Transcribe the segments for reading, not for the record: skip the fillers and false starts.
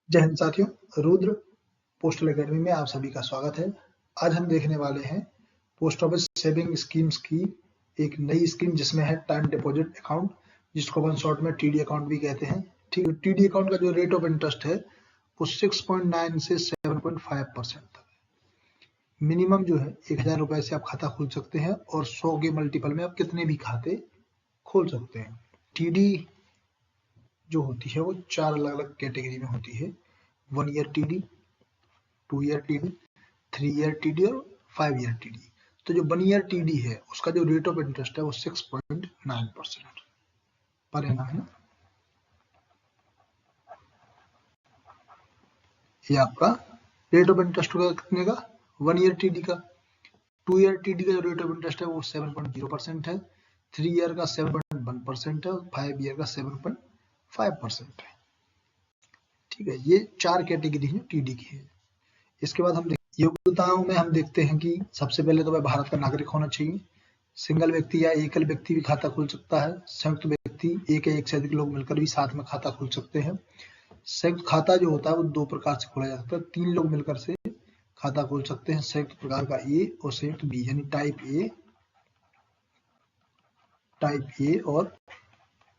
जय हिंद साथियों, Rudra postal academy में आप सभी का स्वागत है। आज हम देखने वाले हैं पोस्ट ऑफिस सेविंग स्कीम्स की एक नई स्कीम जिसमें है टाइम डिपॉजिट अकाउंट, जिसको वन शॉर्ट में टीडी अकाउंट भी कहते हैं। ठीक है, टीडी अकाउंट का जो रेट ऑफ इंटरेस्ट है वो 6.9 से 7.5% तक है। मिनिमम जो है 1000 रुपए से आप खाता खोल सकते हैं और 100 के मल्टीपल में आप कितने भी खाते खोल सकते हैं। टीडी जो होती है वो 4 अलग अलग कैटेगरी में होती है: 1 year TD, 2 year TD, 3 year TD और 5 ईयर टीडी। तो जो 1 ईयर टीडी है उसका जो रेट ऑफ इंटरेस्ट है वो 6.9% पर एनम है। ये आपका रेट ऑफ इंटरेस्ट होगा कितने का? 1 ईयर टीडी का। 2 ईयर टीडी का जो रेट ऑफ इंटरेस्ट है वो 7.0% है, 3 ईयर का 7.1% है और 5 ईयर का 7.5% है। ठीक है, ये 4 कैटेगरी है टीडी की है। इसके बाद हम योग्यताओं में हम देखते हैं कि सबसे पहले तो वह भारत का नागरिक होना चाहिए। सिंगल व्यक्ति या एकल व्यक्ति भी खाता खोल सकता है। संयुक्त व्यक्ति एक या एक से अधिक लोग मिलकर भी साथ में खाता खोल सकते हैं। संयुक्त खाता जो होता है वो 2 प्रकार से खोला जा सकता है। 3 लोग मिलकर से खाता खोल सकते हैं, संयुक्त प्रकार का ए और संयुक्त बी, यानी टाइप ए और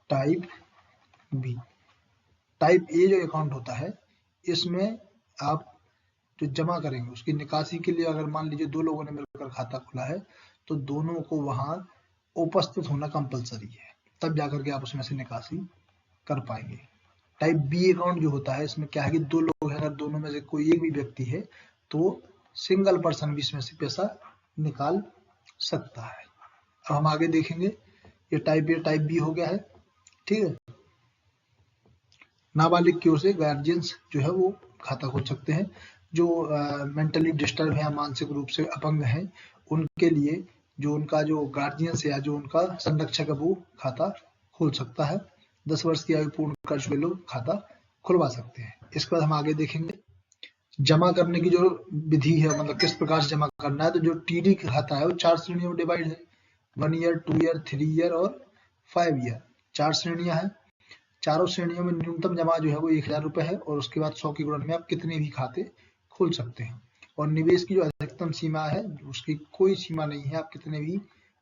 टाइप बी। टाइप ए जो अकाउंट होता है इसमें आप जो जमा करेंगे उसकी निकासी के लिए अगर मान लीजिए 2 लोगों ने मिलकर खाता खोला है तो दोनों को वहां उपस्थित होना कंपलसरी है, तब जाकर के आप उसमें से निकासी कर पाएंगे। टाइप बी अकाउंट जो होता है इसमें क्या है कि 2 लोग हैं, अगर दोनों में से कोई एक भी व्यक्ति है तो सिंगल पर्सन भी इसमें से पैसा निकाल सकता है। अब हम आगे देखेंगे, ये टाइप ए टाइप बी हो गया है। ठीक है, नाबालिग की ओर से गार्जियंस जो है वो खाता खोल सकते हैं। जो मेंटली डिस्टर्ब है, मानसिक रूप से अपंग हैं, उनके लिए जो उनका जो गार्जियंस या जो उनका संरक्षक है वो खाता खोल सकता है। 10 वर्ष की आयु पूर्ण कर चुके लोग खाता खुलवा सकते हैं। इसके बाद हम आगे देखेंगे जमा करने की जो विधि है, मतलब किस प्रकार से जमा करना है। तो जो टीडी खाता है वो 4 श्रेणियों में डिवाइड है: 1 ईयर, 2 ईयर, 3 ईयर और 5 ईयर। 4 श्रेणियां हैं। चारों श्रेणियों में न्यूनतम जमा जो है वो 1000 रुपए है और उसके बाद 100 के गुणन में आप कितने भी खाते खोल सकते हैं। और निवेश की जो अधिकतम सीमा है उसकी कोई सीमा नहीं है, आप कितने भी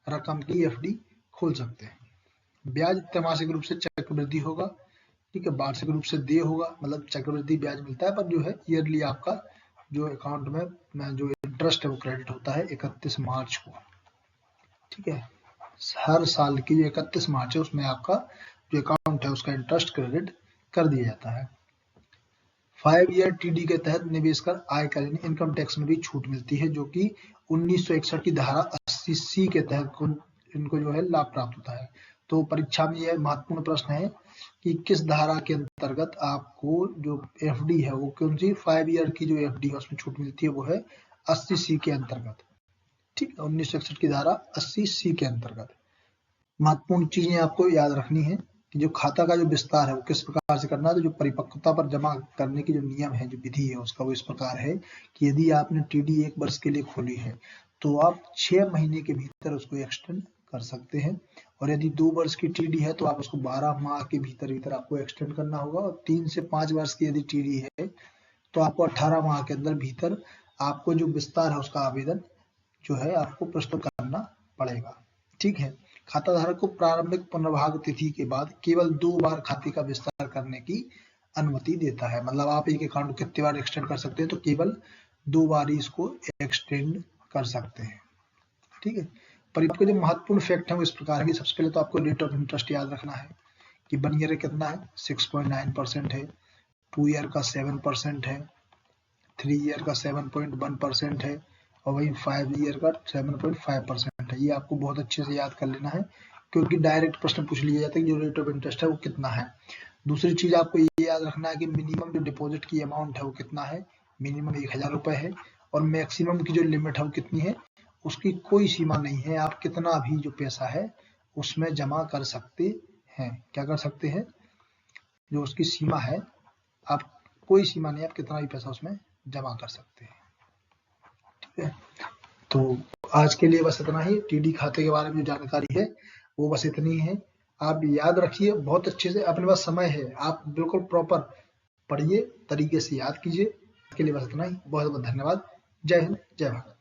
रकम की एफडी खोल सकते हैं। ब्याज त्रैमासिक रूप से चक्रवृद्धि होगा। ठीक है, वार्षिक रूप से देय होगा, मतलब चक्रवृद्धि ब्याज मिलता है, पर जो है ईयरली आपका जो अकाउंट में जो इंटरेस्ट है वो क्रेडिट होता है 31 मार्च को। ठीक है, हर साल की जो 31 मार्च है उसमें आपका जो अकाउंट है उसका इंटरेस्ट क्रेडिट कर दिया जाता है। 5 ईयर टीडी के तहत निवेश कर आयकर यानी इनकम टैक्स में भी छूट मिलती है, जो कि 1961 की धारा 80C के तहत इनको जो है लाभ प्राप्त होता है। तो परीक्षा में यह महत्वपूर्ण प्रश्न है कि किस धारा के अंतर्गत आपको जो एफडी है वो कौन सी 5 ईयर की जो एफडी है उसमें छूट मिलती है, वो है 80C के अंतर्गत। ठीक है, 1961 की धारा 80C के अंतर्गत। महत्वपूर्ण चीजें आपको याद रखनी है कि जो खाता का जो विस्तार है वो किस प्रकार से करना है। तो जो परिपक्वता पर जमा करने की जो नियम है, जो विधि है उसका वो इस प्रकार है कि यदि आपने टीडी 1 वर्ष के लिए खोली है तो आप 6 महीने के भीतर उसको एक्सटेंड कर सकते हैं, और यदि 2 वर्ष की टीडी है तो आप उसको 12 माह के भीतर आपको एक्सटेंड करना होगा, और 3 से 5 वर्ष की यदि टीडी है तो आपको 18 माह के अंदर भीतर आपको जो विस्तार है उसका आवेदन जो है आपको प्रस्तुत करना पड़ेगा। ठीक है, खाता धारक को प्रारंभिक पुनर्भाग तिथि के बाद केवल 2 बार खाते का विस्तार करने की अनुमति देता है। मतलब आप एक अकाउंट को कितनी बार एक्सटेंड कर सकते हैं, तो केवल 2 बार ही इसको एक्सटेंड कर सकते हैं। ठीक है, पर आपके जो महत्वपूर्ण फैक्ट है वो इस प्रकार है कि सबसे पहले तो आपको रेट ऑफ इंटरेस्ट याद रखना है कि 1 ईयर कितना है, 6.9% है, 2 ईयर का 7% है, 3 ईयर का 7.1% है और वही 5 ईयर का 7.5% है। ये आपको बहुत अच्छे से याद कर लेना है, क्योंकि डायरेक्ट प्रश्न पूछ लिया जाता है कि जो रेट ऑफ इंटरेस्ट है वो कितना है। दूसरी चीज आपको ये याद रखना है कि मिनिमम जो डिपॉजिट की अमाउंट है वो कितना है, मिनिमम 1000 रुपए है, और मैक्सिमम की जो लिमिट है वो कितनी है, उसकी कोई सीमा नहीं है। आप कितना भी जो पैसा है उसमें जमा कर सकते हैं। क्या कर सकते हैं, जो उसकी सीमा है, आप कोई सीमा नहीं, आप कितना भी पैसा उसमें जमा कर सकते हैं। ठीक है, तो आज के लिए बस इतना ही। टीडी खाते के बारे में जो जानकारी है वो बस इतनी है। आप याद रखिए बहुत अच्छे से, अपने पास समय है, आप बिल्कुल प्रॉपर पढ़िए, तरीके से याद कीजिए। के लिए बस इतना ही। बहुत बहुत धन्यवाद। जय हिंद, जय भारत।